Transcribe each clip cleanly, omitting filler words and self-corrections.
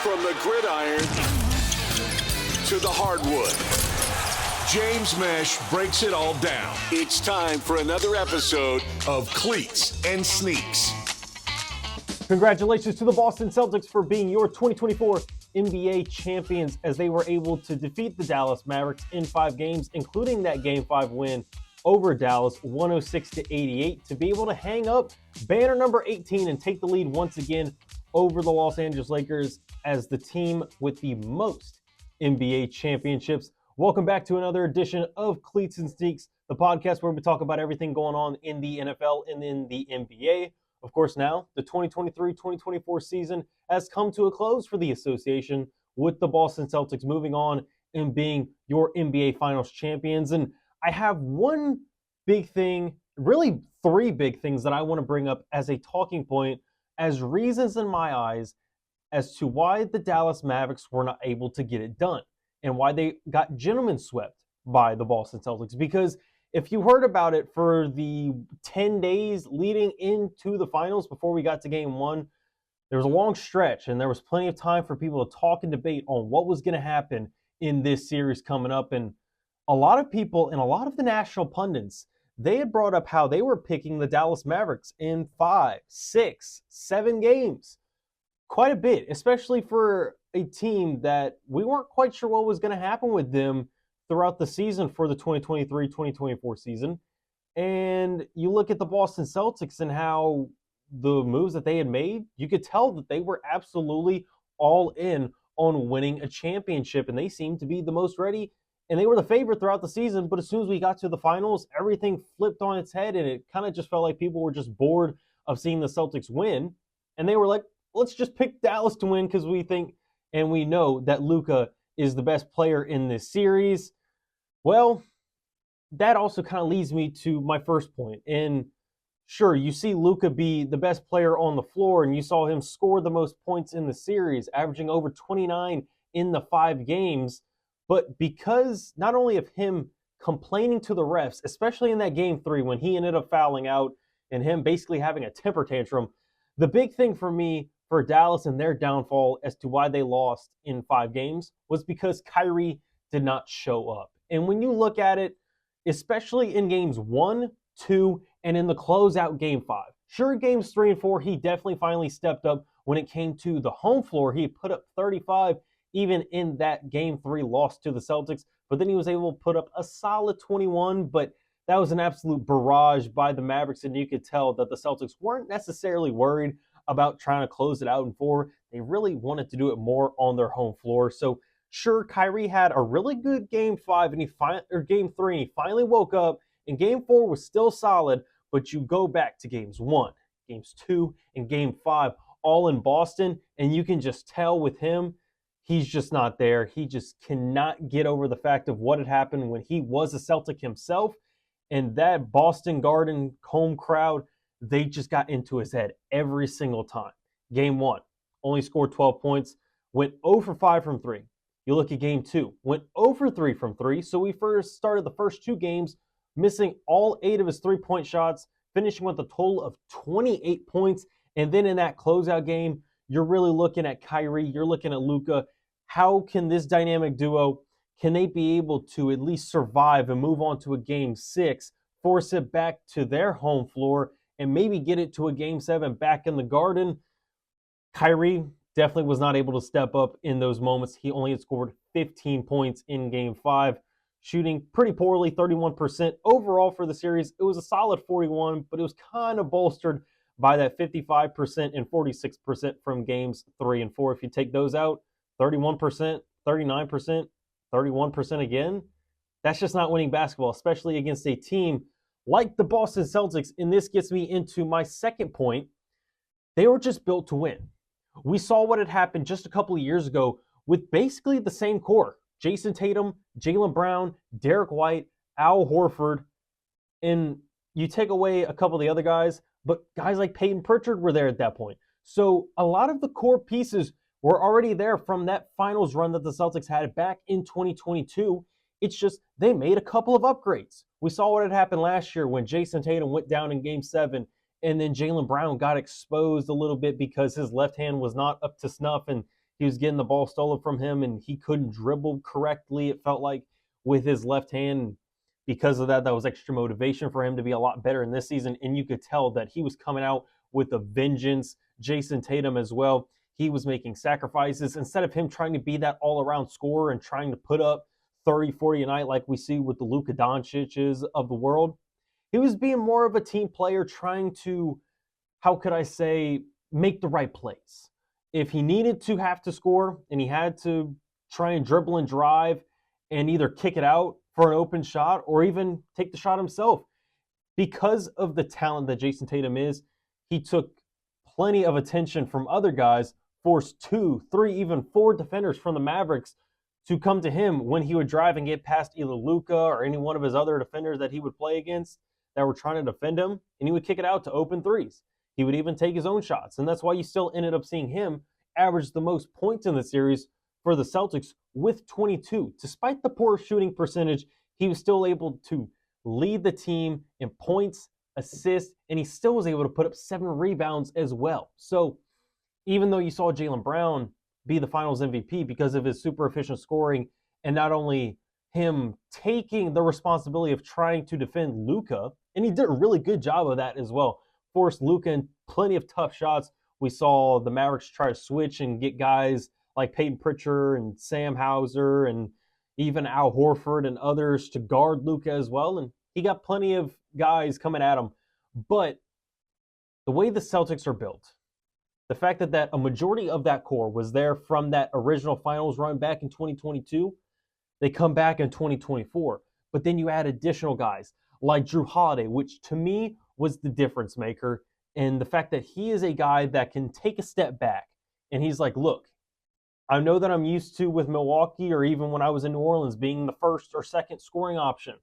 From the gridiron to the hardwood, James Mesh breaks it all down. It's time for another episode of Cleats and Sneaks. Congratulations to the Boston Celtics for being your 2024 NBA champions as they were able to defeat the Dallas Mavericks in 5 games, including that Game 5 win over Dallas, 106-88, to be able to hang up banner number 18 and take the lead once again over the Los Angeles Lakers as the team with the most NBA championships. Welcome back to another edition of Cleats and Sneaks, the podcast where we talk about everything going on in the NFL and in the NBA. Of course, now the 2023-2024 season has come to a close for the association, with the Boston Celtics moving on and being your NBA Finals champions. And I have one big thing, really 3 big things that I want to bring up as a talking point, as reasons in my eyes as to why the Dallas Mavericks were not able to get it done and why they got gentlemen swept by the Boston Celtics. Because if you heard about it, for the 10 days leading into the finals before we got to game 1, there was a long stretch and there was plenty of time for people to talk and debate on what was going to happen in this series coming up. And a lot of people and a lot of the national pundits, they had brought up how they were picking the Dallas Mavericks in 5, 6, 7 games. Quite a bit, especially for a team that we weren't quite sure what was going to happen with them throughout the season for the 2023-2024 season. And you look at the Boston Celtics and how the moves that they had made, you could tell that they were absolutely all in on winning a championship, and they seemed to be the most ready. And they were the favorite throughout the season, but as soon as we got to the finals, everything flipped on its head, and it kind of just felt like people were just bored of seeing the Celtics win. And they were like, let's just pick Dallas to win because we think and we know that Luka is the best player in this series. Well, that also kind of leads me to my first point. And sure, you see Luka be the best player on the floor, and you saw him score the most points in the series, averaging over 29 in the 5 games. But because not only of him complaining to the refs, especially in that game 3 when he ended up fouling out and him basically having a temper tantrum, the big thing for me for Dallas and their downfall as to why they lost in 5 games was because Kyrie did not show up. And when you look at it, especially in games 1, 2, and in the closeout game 5, sure, games 3 and 4, he definitely finally stepped up when it came to the home floor. He put up 35 even in that game 3 loss to the Celtics, but then he was able to put up a solid 21, but that was an absolute barrage by the Mavericks, and you could tell that the Celtics weren't necessarily worried about trying to close it out in 4. They really wanted to do it more on their home floor. So sure, Kyrie had a really good game 5 and game 3, and he finally woke up, and game 4 was still solid, but you go back to games 1, games 2, and game 5, all in Boston, and you can just tell with him, he's just not there. He just cannot get over the fact of what had happened when he was a Celtic himself. And that Boston Garden home crowd, they just got into his head every single time. Game 1, only scored 12 points, went 0 for 5 from 3. You look at game 2, went 0 for 3 from 3. So we first started the first 2 games missing all 8 of his 3-point shots, finishing with a total of 28 points. And then in that closeout game, you're really looking at Kyrie, you're looking at Luka. How can this dynamic duo, can they be able to at least survive and move on to a game 6, force it back to their home floor, and maybe get it to a game 7 back in the Garden? Kyrie definitely was not able to step up in those moments. He only had scored 15 points in game 5, shooting pretty poorly, 31% overall for the series. It was a solid 41, but it was kind of bolstered by that 55% and 46% from games 3 and 4. If you take those out, 31%, 39%, 31% again. That's just not winning basketball, especially against a team like the Boston Celtics. And this gets me into my second point. They were just built to win. We saw what had happened just a couple of years ago with basically the same core. Jason Tatum, Jaylen Brown, Derek White, Al Horford. And you take away a couple of the other guys, but guys like Peyton Pritchard were there at that point. So a lot of the core pieces were already there from that finals run that the Celtics had back in 2022. It's just they made a couple of upgrades. We saw what had happened last year when Jason Tatum went down in Game 7, and then Jaylen Brown got exposed a little bit because his left hand was not up to snuff, and he was getting the ball stolen from him and he couldn't dribble correctly, it felt like, with his left hand. Because of that, that was extra motivation for him to be a lot better in this season. And you could tell that he was coming out with a vengeance. Jason Tatum as well. He was making sacrifices. Instead of him trying to be that all-around scorer and trying to put up 30, 40 a night like we see with the Luka Doncic's of the world, he was being more of a team player, trying to, how could I say, make the right plays. If he needed to have to score and he had to try and dribble and drive and either kick it out for an open shot or even take the shot himself, because of the talent that Jason Tatum is, he took plenty of attention from other guys, forced 2, 3, even 4 defenders from the Mavericks to come to him when he would drive and get past either Luka or any one of his other defenders that he would play against that were trying to defend him, and he would kick it out to open threes. He would even take his own shots, and that's why you still ended up seeing him average the most points in the series for the Celtics with 22. Despite the poor shooting percentage, he was still able to lead the team in points, assists, and he still was able to put up 7 rebounds as well. So even though you saw Jaylen Brown be the finals MVP because of his super efficient scoring and not only him taking the responsibility of trying to defend Luka, and he did a really good job of that as well, forced Luka in plenty of tough shots. We saw the Mavericks try to switch and get guys like Peyton Pritchard and Sam Hauser and even Al Horford and others to guard Luka as well. And he got plenty of guys coming at him. But the way the Celtics are built, the fact that a majority of that core was there from that original finals run back in 2022, they come back in 2024. But then you add additional guys like Jrue Holiday, which to me was the difference maker. And the fact that he is a guy that can take a step back. And he's like, look, I know that I'm used to with Milwaukee or even when I was in New Orleans being the first or second scoring option.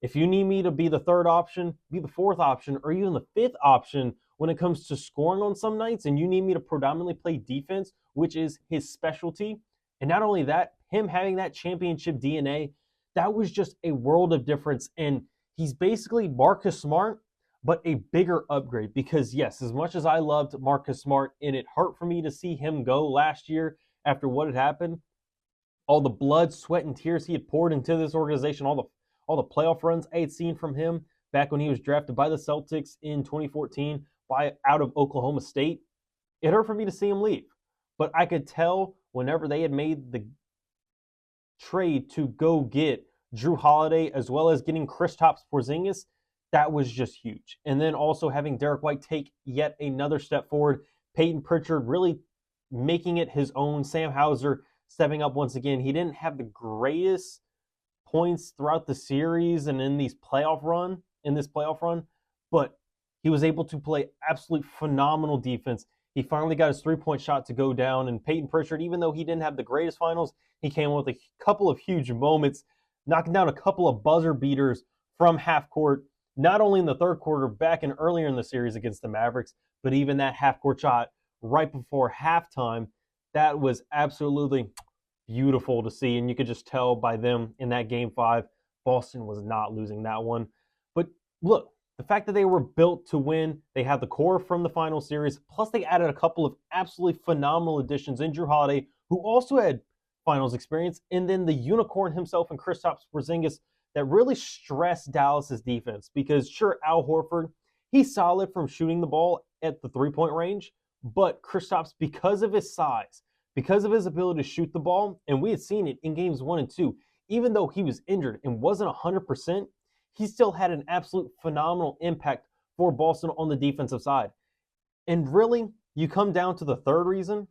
If you need me to be the third option, be the fourth option, or even the fifth option when it comes to scoring on some nights, and you need me to predominantly play defense, which is his specialty. And not only that, him having that championship DNA, that was just a world of difference. And he's basically Marcus Smart, but a bigger upgrade. Because yes, as much as I loved Marcus Smart, and it hurt for me to see him go last year after what had happened, all the blood, sweat, and tears he had poured into this organization, all the playoff runs I had seen from him back when he was drafted by the Celtics in 2014 out of Oklahoma State, it hurt for me to see him leave. But I could tell whenever they had made the trade to go get Jrue Holiday as well as getting Kristaps Porzingis, that was just huge. And then also having Derek White take yet another step forward, Peyton Pritchard really making it his own, Sam Hauser stepping up once again. He didn't have the greatest points throughout the series and in this playoff run, but he was able to play absolutely phenomenal defense. He finally got his three-point shot to go down, and Peyton Pritchard, even though he didn't have the greatest finals, he came with a couple of huge moments, knocking down a couple of buzzer beaters from half court, not only in the third quarter back and earlier in the series against the Mavericks, but even that half court shot right before halftime. That was absolutely beautiful to see, and you could just tell by them in that game 5, Boston was not losing that one. But look, the fact that they were built to win, they had the core from the final series, plus they added a couple of absolutely phenomenal additions in Jrue Holiday, who also had finals experience, and then the unicorn himself and Kristaps Porzingis that really stressed Dallas's defense. Because sure, Al Horford, he's solid from shooting the ball at the three-point range, but Kristaps, because of his size, because of his ability to shoot the ball, and we had seen it in games 1 and 2, even though he was injured and wasn't 100%, he still had an absolute phenomenal impact for Boston on the defensive side. And really, you come down to the third reason,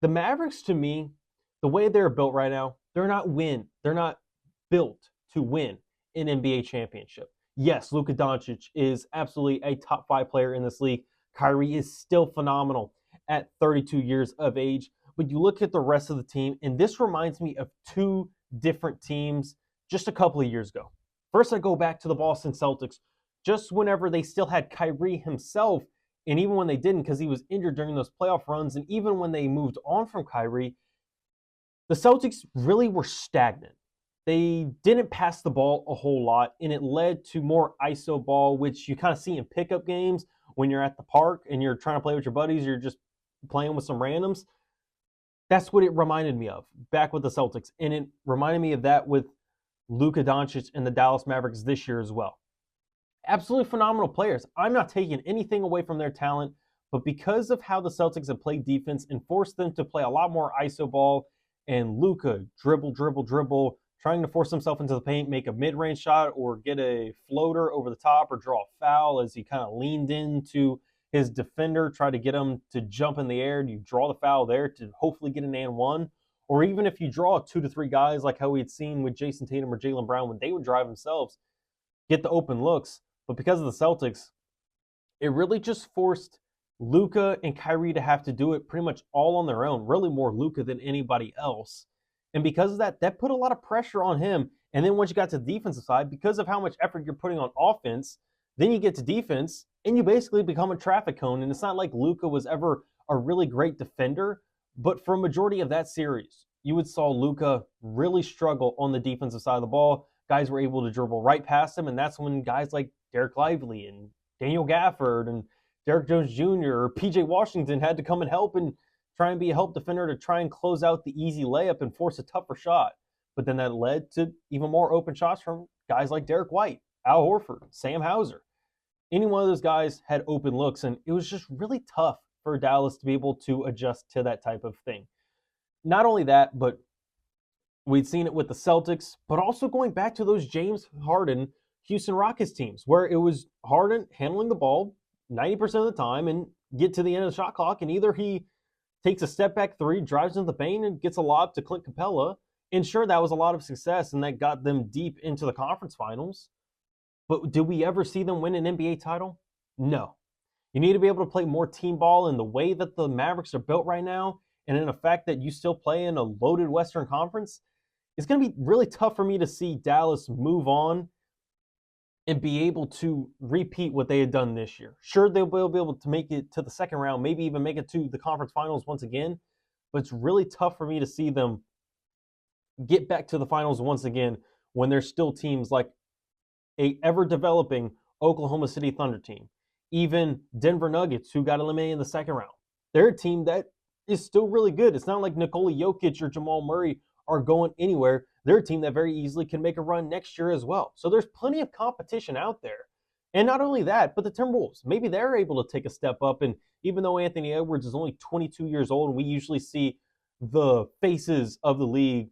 the Mavericks, to me, the way they're built right now, they're not built to win an NBA championship. Yes, Luka Doncic is absolutely a top 5 player in this league. Kyrie is still phenomenal at 32 years of age. But you look at the rest of the team, and this reminds me of 2 different teams just a couple of years ago. First, I go back to the Boston Celtics, just whenever they still had Kyrie himself, and even when they didn't because he was injured during those playoff runs, and even when they moved on from Kyrie, the Celtics really were stagnant. They didn't pass the ball a whole lot, and it led to more ISO ball, which you kind of see in pickup games when you're at the park and you're trying to play with your buddies, you're just playing with some randoms. That's what it reminded me of back with the Celtics. And it reminded me of that with Luka Doncic and the Dallas Mavericks this year as well. Absolutely phenomenal players. I'm not taking anything away from their talent, but because of how the Celtics have played defense and forced them to play a lot more iso ball, and Luka dribble, trying to force himself into the paint, make a mid-range shot or get a floater over the top or draw a foul as he kind of leaned into his defender, try to get him to jump in the air, and you draw the foul there to hopefully get an and one. Or even if you draw 2 to 3 guys like how we had seen with Jason Tatum or Jaylen Brown when they would drive themselves, get the open looks. But because of the Celtics, it really just forced Luka and Kyrie to have to do it pretty much all on their own, really more Luka than anybody else. And because of that, that put a lot of pressure on him. And then once you got to the defensive side, because of how much effort you're putting on offense, then you get to defense and you basically become a traffic cone. And it's not like Luka was ever a really great defender, but for a majority of that series, you would saw Luka really struggle on the defensive side of the ball. Guys were able to dribble right past him, and that's when guys like Derek Lively and Daniel Gafford and Derek Jones Jr. or PJ Washington had to come and help and try and be a help defender to try and close out the easy layup and force a tougher shot. But then that led to even more open shots from guys like Derek White, Al Horford, Sam Hauser. Any one of those guys had open looks, and it was just really tough for Dallas to be able to adjust to that type of thing. Not only that, but we'd seen it with the Celtics, but also going back to those James Harden Houston Rockets teams where it was Harden handling the ball 90% of the time and get to the end of the shot clock, and either he takes a step back three, drives into the paint, and gets a lob to Clint Capella. And sure, that was a lot of success, and that got them deep into the conference finals. But did we ever see them win an NBA title? No. You need to be able to play more team ball in the way that the Mavericks are built right now, and in the fact that you still play in a loaded Western Conference. It's going to be really tough for me to see Dallas move on and be able to repeat what they had done this year. Sure, they'll be able to make it to the second round, maybe even make it to the conference finals once again, but it's really tough for me to see them get back to the finals once again when there's still teams like a ever-developing Oklahoma City Thunder team, even Denver Nuggets, who got eliminated in the second round. They're a team that is still really good. It's not like Nikola Jokic or Jamal Murray are going anywhere. They're a team that very easily can make a run next year as well. So there's plenty of competition out there. And not only that, but the Timberwolves, maybe they're able to take a step up. And even though Anthony Edwards is only 22 years old, and we usually see the faces of the league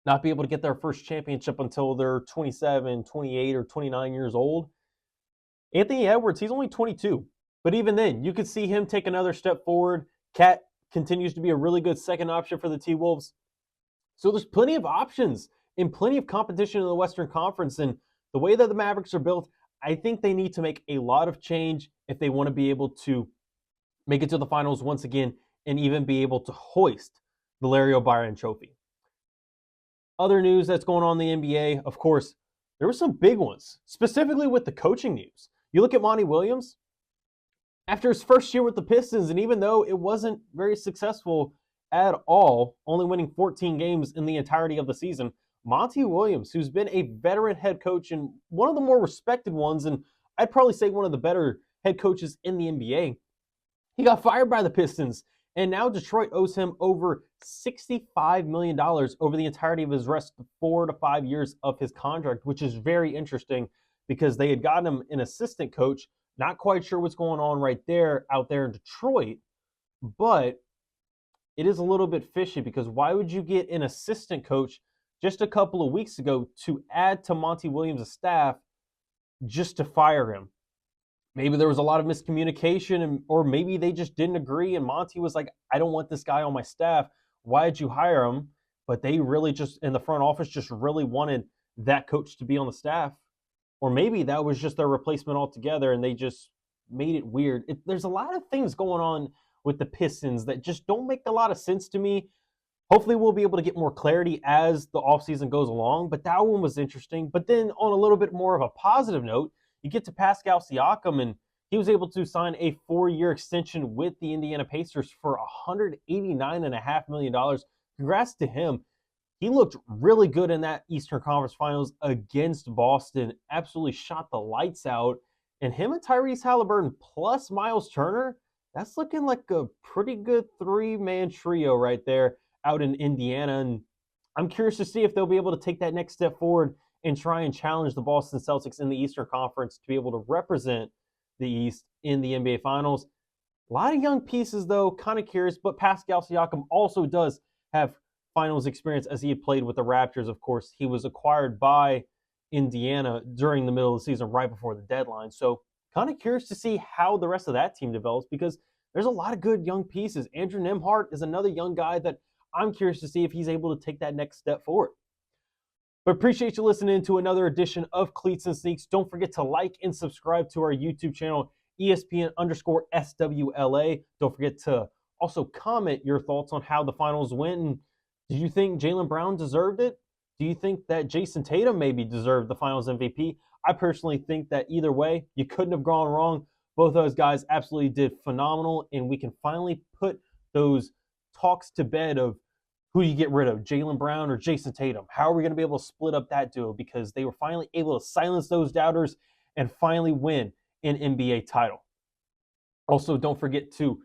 not be able to get their first championship until they're 27, 28, or 29 years old. Anthony Edwards, he's only 22. But even then, you could see him take another step forward. Cat continues to be a really good second option for the T-Wolves. So there's plenty of options and plenty of competition in the Western Conference. And the way that the Mavericks are built, I think they need to make a lot of change if they want to be able to make it to the finals once again and even be able to hoist the Larry O'Brien trophy. Other news that's going on in the NBA, of course, there were some big ones, specifically with the coaching news. You look at Monty Williams, after his first year with the Pistons, and even though it wasn't very successful at all, only winning 14 games in the entirety of the season, Monty Williams, who's been a veteran head coach and one of the more respected ones, and I'd probably say one of the better head coaches in the NBA, he got fired by the Pistons, and now Detroit owes him over $65 million over the entirety of his rest 4 to 5 years of his contract, which is very interesting because they had gotten him an assistant coach. Not quite sure what's going on out there in Detroit, but it is a little bit fishy because why would you get an assistant coach just a couple of weeks ago to add to Monty Williams' staff just to fire him? Maybe there was a lot of miscommunication, or maybe they just didn't agree, and Monty was like, I don't want this guy on my staff. Why did you hire him? But they really just, in the front office, just really wanted that coach to be on the staff. Or maybe that was just their replacement altogether, and they just made it weird. There's a lot of things going on with the Pistons that just don't make a lot of sense to me. Hopefully we'll be able to get more clarity as the offseason goes along, but that one was interesting. But then on a little bit more of a positive note, you get to Pascal Siakam, and he was able to sign a 4-year extension with the Indiana Pacers for $189.5 million. Congrats to him. He looked really good in that Eastern Conference Finals against Boston. Absolutely shot the lights out. And him and Tyrese Halliburton plus Miles Turner, that's looking like a pretty good three-man trio right there out in Indiana. And I'm curious to see if they'll be able to take that next step forward and try and challenge the Boston Celtics in the Eastern Conference to be able to represent the East in the NBA Finals. A lot of young pieces, though, kind of curious, but Pascal Siakam also does have finals experience as he had played with the Raptors, of course. He was acquired by Indiana during the middle of the season, right before the deadline. So kind of curious to see how the rest of that team develops because there's a lot of good young pieces. Andrew Nembhard is another young guy that I'm curious to see if he's able to take that next step forward. But appreciate you listening to another edition of Cleats and Sneaks. Don't forget to like and subscribe to our YouTube channel, ESPN_SWLA. Don't forget to also comment your thoughts on how the finals went. And did you think Jaylen Brown deserved it? Do you think that Jason Tatum maybe deserved the finals MVP? I personally think that either way, you couldn't have gone wrong. Both those guys absolutely did phenomenal, and we can finally put those talks to bed of who do you get rid of, Jaylen Brown or Jason Tatum? How are we going to be able to split up that duo? Because they were finally able to silence those doubters and finally win an NBA title. Also, don't forget to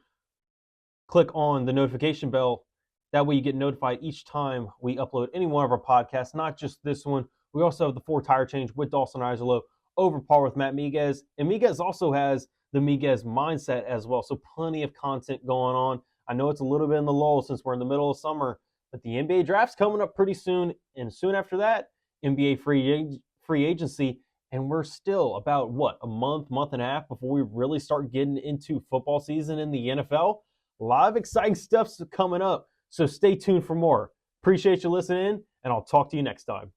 click on the notification bell. That way you get notified each time we upload any one of our podcasts, not just this one. We also have the 4 Tire Change with Dawson Iserlo, Over Par with Matt Miguez. And Miguez also has the Miguez Mindset as well. So plenty of content going on. I know it's a little bit in the lull since we're in the middle of summer, but the NBA draft's coming up pretty soon. And soon after that, NBA free agency. And we're still about, a month and a half before we really start getting into football season in the NFL. A lot of exciting stuff's coming up. So stay tuned for more. Appreciate you listening, and I'll talk to you next time.